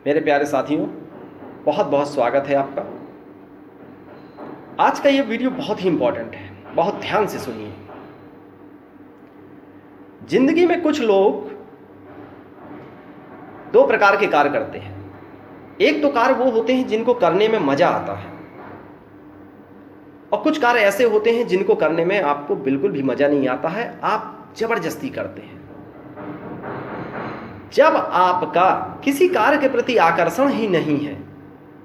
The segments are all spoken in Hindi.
मेरे प्यारे साथियों, बहुत बहुत स्वागत है आपका। आज का ये वीडियो बहुत ही इम्पोर्टेंट है, बहुत ध्यान से सुनिए। जिंदगी में कुछ लोग दो प्रकार के कार्य करते हैं। एक तो कार्य वो होते हैं जिनको करने में मजा आता है, और कुछ कार्य ऐसे होते हैं जिनको करने में आपको बिल्कुल भी मजा नहीं आता है, आप जबरदस्ती करते हैं। जब आपका किसी कार्य के प्रति आकर्षण ही नहीं है,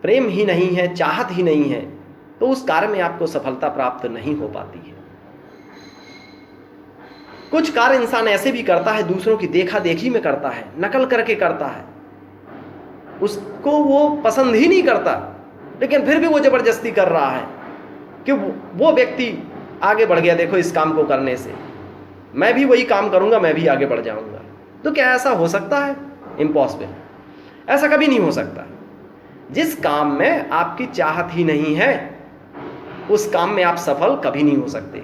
प्रेम ही नहीं है, चाहत ही नहीं है, तो उस कार्य में आपको सफलता प्राप्त नहीं हो पाती है। कुछ कार्य इंसान ऐसे भी करता है, दूसरों की देखा देखी में करता है, नकल करके करता है, उसको वो पसंद ही नहीं करता, लेकिन फिर भी वो जबरदस्ती कर रहा है कि वो व्यक्ति आगे बढ़ गया, देखो इस काम को करने से मैं भी वही काम करूंगा, मैं भी आगे बढ़ जाऊंगा। तो क्या ऐसा हो सकता है? इम्पॉसिबल, ऐसा कभी नहीं हो सकता। जिस काम में आपकी चाहत ही नहीं है, उस काम में आप सफल कभी नहीं हो सकते,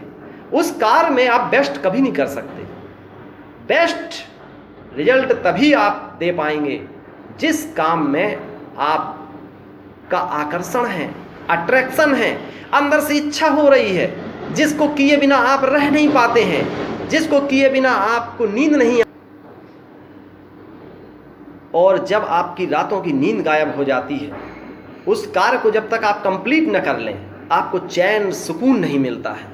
उस कार्य में आप बेस्ट कभी नहीं कर सकते। बेस्ट रिजल्ट तभी आप दे पाएंगे जिस काम में आपका आकर्षण है, अट्रैक्शन है, अंदर से इच्छा हो रही है, जिसको किए बिना आप रह नहीं पाते हैं, जिसको किए बिना आपको नींद नहीं। और जब आपकी रातों की नींद गायब हो जाती है, उस कार्य को जब तक आप कंप्लीट न कर लें, आपको चैन सुकून नहीं मिलता है।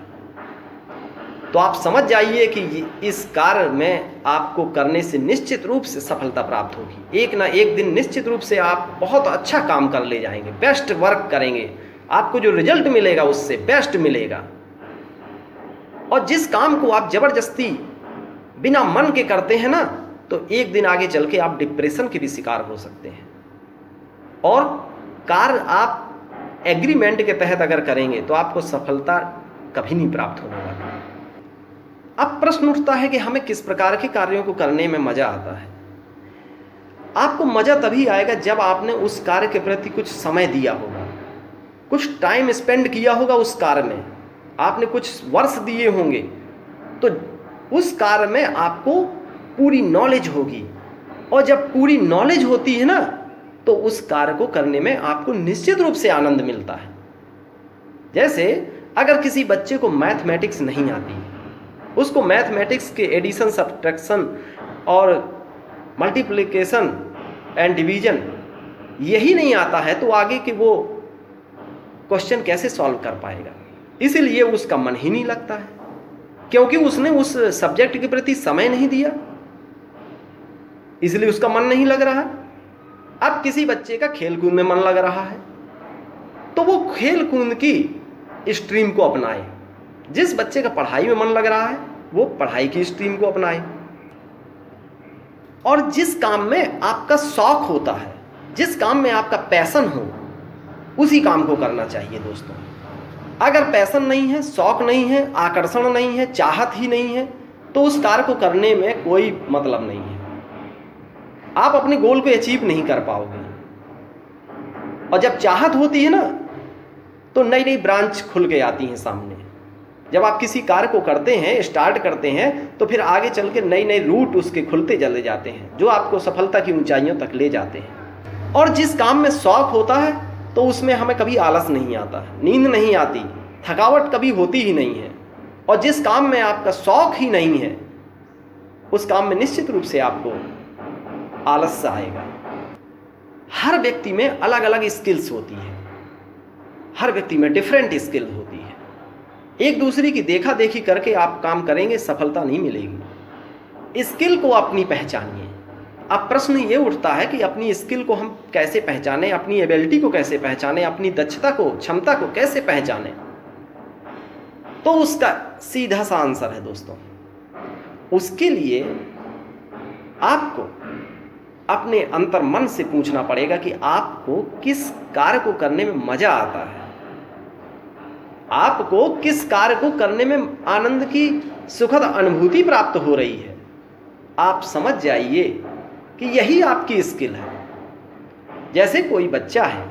तो आप समझ जाइए कि इस कार्य में आपको करने से निश्चित रूप से सफलता प्राप्त होगी। एक ना एक दिन निश्चित रूप से आप बहुत अच्छा काम कर ले जाएंगे, बेस्ट वर्क करेंगे, आपको जो रिजल्ट मिलेगा उससे बेस्ट मिलेगा। और जिस काम को आप जबरदस्ती बिना मन के करते हैं ना, तो एक दिन आगे चल के आप डिप्रेशन के भी शिकार हो सकते हैं। और कार्य आप एग्रीमेंट के तहत अगर करेंगे तो आपको सफलता कभी नहीं प्राप्त होने वाली। अब प्रश्न उठता है कि हमें किस प्रकार के कार्यों को करने में मजा आता है। आपको मजा तभी आएगा जब आपने उस कार्य के प्रति कुछ समय दिया होगा, कुछ टाइम स्पेंड किया होगा उस कार्य में, आपने कुछ वर्ष दिए होंगे, तो उस कार्य में आपको पूरी नॉलेज होगी। और जब पूरी नॉलेज होती है ना, तो उस कार्य को करने में आपको निश्चित रूप से आनंद मिलता है। जैसे अगर किसी बच्चे को मैथमेटिक्स नहीं आती है, उसको मैथमेटिक्स के एडिशन, सब्ट्रैक्शन और मल्टीप्लिकेशन एंड डिवीजन यही नहीं आता है, तो आगे के वो क्वेश्चन कैसे सॉल्व कर पाएगा? इसीलिए उसका मन ही नहीं लगता है, क्योंकि उसने उस सब्जेक्ट के प्रति समय नहीं दिया, इसलिए उसका मन नहीं लग रहा। अब किसी बच्चे का खेल कूद में मन लग रहा है, तो वो खेल कूद की स्ट्रीम को अपनाए। जिस बच्चे का पढ़ाई में मन लग रहा है, वो पढ़ाई की स्ट्रीम को अपनाए। और जिस काम में आपका शौक होता है, जिस काम में आपका पैशन हो, उसी काम को करना चाहिए दोस्तों। अगर पैशन नहीं है, शौक नहीं है, आकर्षण नहीं है, चाहत ही नहीं है, तो उस कार्य को करने में कोई मतलब नहीं है, आप अपने गोल को अचीव नहीं कर पाओगे। और जब चाहत होती है ना, तो नई नई ब्रांच खुल के आती हैं सामने। जब आप किसी कार्य को करते हैं, स्टार्ट करते हैं, तो फिर आगे चल के नई नई रूट उसके खुलते चले जाते हैं, जो आपको सफलता की ऊंचाइयों तक ले जाते हैं। और जिस काम में शौक होता है, तो उसमें हमें कभी आलस नहीं आता, नींद नहीं आती, थकावट कभी होती ही नहीं है। और जिस काम में आपका शौक ही नहीं है, उस काम में निश्चित रूप से आपको आलस्य आएगा। हर व्यक्ति में अलग अलग स्किल्स होती है, हर व्यक्ति में डिफरेंट स्किल होती है। एक दूसरे की देखा देखी करके आप काम करेंगे, सफलता नहीं मिलेगी। स्किल को अपनी पहचानिए। अब प्रश्न ये उठता है कि अपनी स्किल को हम कैसे पहचानें, अपनी एबिलिटी को कैसे पहचानें, अपनी दक्षता को, क्षमता को कैसे पहचानें? तो उसका सीधा सा आंसर है दोस्तों, उसके लिए आपको अपने अंतर मन से पूछना पड़ेगा कि आपको किस कार्य को करने में मजा आता है, आपको किस कार्य को करने में आनंद की सुखद अनुभूति प्राप्त हो रही है। आप समझ जाइए कि यही आपकी स्किल है। जैसे कोई बच्चा है,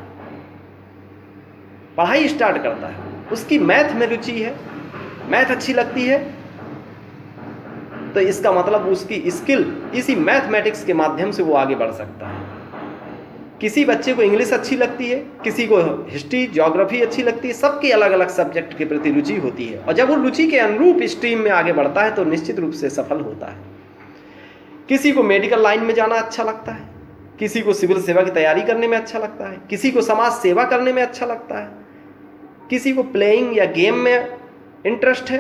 पढ़ाई स्टार्ट करता है, उसकी मैथ में रुचि है, मैथ अच्छी लगती है, तो इसका मतलब उसकी स्किल इसी मैथमेटिक्स के माध्यम से वो आगे बढ़ सकता है। किसी बच्चे को इंग्लिश अच्छी लगती है, किसी को हिस्ट्री ज्योग्राफी अच्छी लगती है, सबकी अलग अलग सब्जेक्ट के प्रति रुचि होती है। और जब वो रुचि के अनुरूप स्ट्रीम में आगे बढ़ता है तो निश्चित रूप से सफल होता है। किसी को मेडिकल लाइन में जाना अच्छा लगता है, किसी को सिविल सेवा की तैयारी करने में अच्छा लगता है, किसी को समाज सेवा करने में अच्छा लगता है, किसी को प्लेइंग या गेम में इंटरेस्ट है।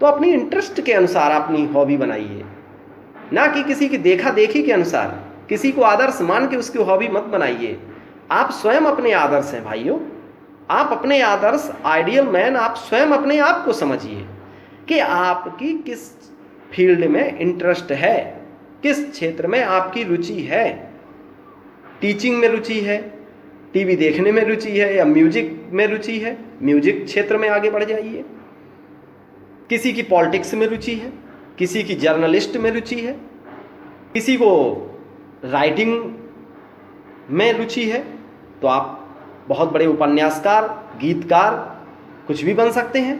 तो अपनी इंटरेस्ट के अनुसार अपनी हॉबी बनाइए, ना कि किसी की देखा देखी के अनुसार। किसी को आदर्श मान के उसकी हॉबी मत बनाइए। आप स्वयं अपने आदर्श हैं भाइयों, आप अपने आदर्श, आइडियल मैन, आप स्वयं अपने आप को समझिए कि आपकी किस फील्ड में इंटरेस्ट है, किस क्षेत्र में आपकी रुचि है। टीचिंग में रुचि है, टीवी देखने में रुचि है, या म्यूजिक में रुचि है, म्यूजिक क्षेत्र में आगे बढ़ जाइए। किसी की पॉलिटिक्स में रुचि है, किसी की जर्नलिस्ट में रुचि है, किसी को राइटिंग में रुचि है, तो आप बहुत बड़े उपन्यासकार, गीतकार, कुछ भी बन सकते हैं।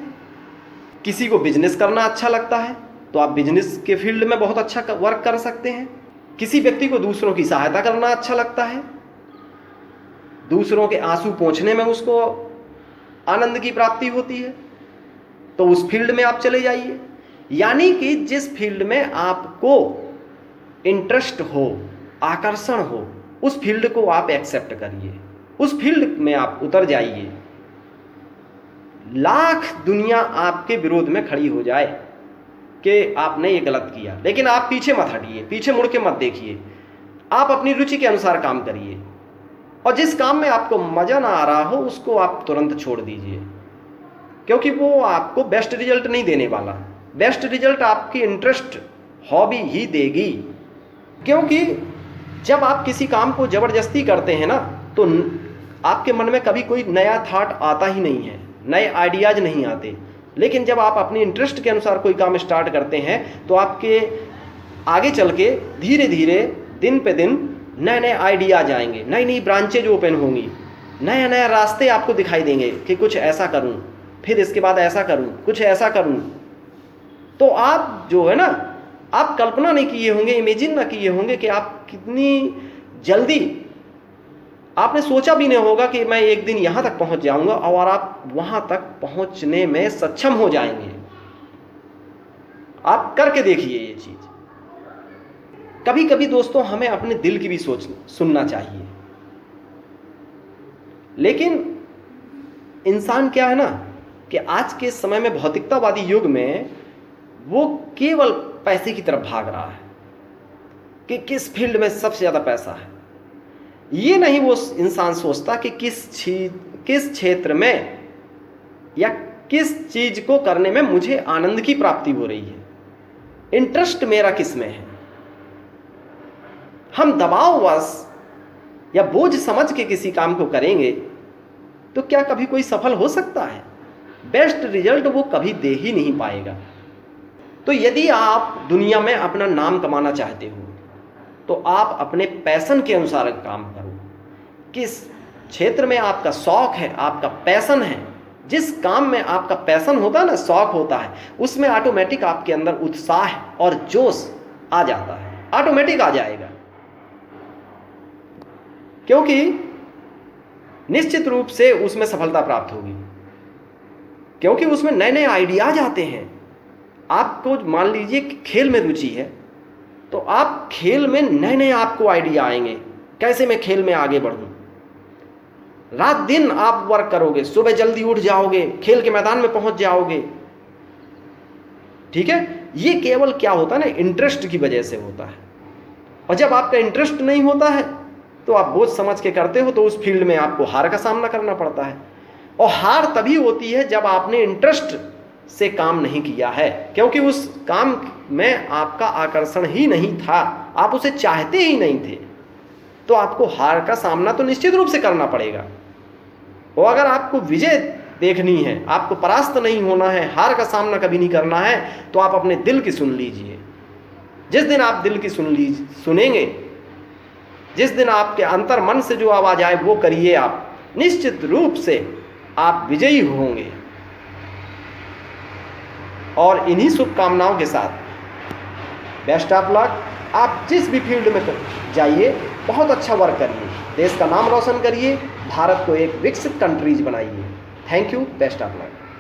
किसी को बिजनेस करना अच्छा लगता है तो आप बिजनेस के फील्ड में बहुत अच्छा वर्क कर सकते हैं। किसी व्यक्ति को दूसरों की सहायता करना अच्छा लगता है, दूसरों के आंसू पोंछने में उसको आनंद की प्राप्ति होती है, तो उस फील्ड में आप चले जाइए। यानी कि जिस फील्ड में आपको इंटरेस्ट हो, आकर्षण हो, उस फील्ड को आप एक्सेप्ट करिए, उस फील्ड में आप उतर जाइए। लाख दुनिया आपके विरोध में खड़ी हो जाए कि आपने ये गलत किया, लेकिन आप पीछे मत हटिए, पीछे मुड़ के मत देखिए। आप अपनी रुचि के अनुसार काम करिए, और जिस काम में आपको मज़ा ना आ रहा हो उसको आप तुरंत छोड़ दीजिए, क्योंकि वो आपको बेस्ट रिजल्ट नहीं देने वाला। बेस्ट रिजल्ट आपकी इंटरेस्ट, हॉबी ही देगी। क्योंकि जब आप किसी काम को ज़बरदस्ती करते हैं ना, तो आपके मन में कभी कोई नया थॉट आता ही नहीं है, नए आइडियाज़ नहीं आते। लेकिन जब आप अपनी इंटरेस्ट के अनुसार कोई काम स्टार्ट करते हैं तो आपके आगे चल के धीरे धीरे दिन पे दिन नए नए आइडियाज आएंगे, नई नई ब्रांचेज ओपन होंगी, नए नए रास्ते आपको दिखाई देंगे कि कुछ ऐसा करूं, फिर इसके बाद ऐसा करूं, कुछ ऐसा करूं। तो आप जो है ना, आप कल्पना नहीं किए होंगे, इमेजिन ना किए होंगे कि आप कितनी जल्दी, आपने सोचा भी नहीं होगा कि मैं एक दिन यहाँ तक पहुँच जाऊँगा, और आप वहाँ तक पहुँचने में सक्षम हो जाएंगे। आप करके देखिए ये चीज़। कभी कभी दोस्तों हमें अपने दिल की भी सुनना चाहिए। लेकिन इंसान क्या है ना कि आज के समय में, भौतिकतावादी युग में, वो केवल पैसे की तरफ भाग रहा है कि किस फील्ड में सबसे ज़्यादा पैसा है। ये नहीं वो इंसान सोचता कि किस क्षेत्र में या किस चीज़ को करने में मुझे आनंद की प्राप्ति हो रही है, इंटरेस्ट मेरा किस में है। हम दबाववश या बोझ समझ के किसी काम को करेंगे तो क्या कभी कोई सफल हो सकता है? बेस्ट रिजल्ट वो कभी दे ही नहीं पाएगा। तो यदि आप दुनिया में अपना नाम कमाना चाहते हो तो आप अपने पैशन के अनुसार काम करो। किस क्षेत्र में आपका शौक है, आपका पैशन है, जिस काम में आपका पैशन होता है ना, शौक होता है, उसमें ऑटोमेटिक आपके अंदर उत्साह और जोश आ जाता है, ऑटोमेटिक आ जाएगा। क्योंकि निश्चित रूप से उसमें सफलता प्राप्त होगी, क्योंकि उसमें नए नए आइडियाज आते हैं। आपको मान लीजिए कि खेल में रुचि है तो आप खेल में नए नए आपको आइडिया आएंगे, कैसे मैं खेल में आगे बढ़ूं। रात दिन आप वर्क करोगे, सुबह जल्दी उठ जाओगे, खेल के मैदान में पहुंच जाओगे। ठीक है, ये केवल क्या होता है ना, इंटरेस्ट की वजह से होता है। और जब आपका इंटरेस्ट नहीं होता है तो आप बोझ समझ के करते हो, तो उस फील्ड में आपको हार का सामना करना पड़ता है। और हार तभी होती है जब आपने इंटरेस्ट से काम नहीं किया है, क्योंकि उस काम में आपका आकर्षण ही नहीं था, आप उसे चाहते ही नहीं थे। तो आपको हार का सामना तो निश्चित रूप से करना पड़ेगा। और अगर आपको विजय देखनी है, आपको परास्त नहीं होना है, हार का सामना कभी नहीं करना है, तो आप अपने दिल की सुन लीजिए। जिस दिन आप दिल की सुनेंगे, जिस दिन आपके अंतर मन से जो आवाज आए वो करिए, आप निश्चित रूप से आप विजयी होंगे। और इन्हीं शुभकामनाओं के साथ बेस्ट ऑफ लक। आप जिस भी फील्ड में जाइए, बहुत अच्छा वर्क करिए, देश का नाम रोशन करिए, भारत को एक विकसित कंट्रीज बनाइए। Thank you, best of luck.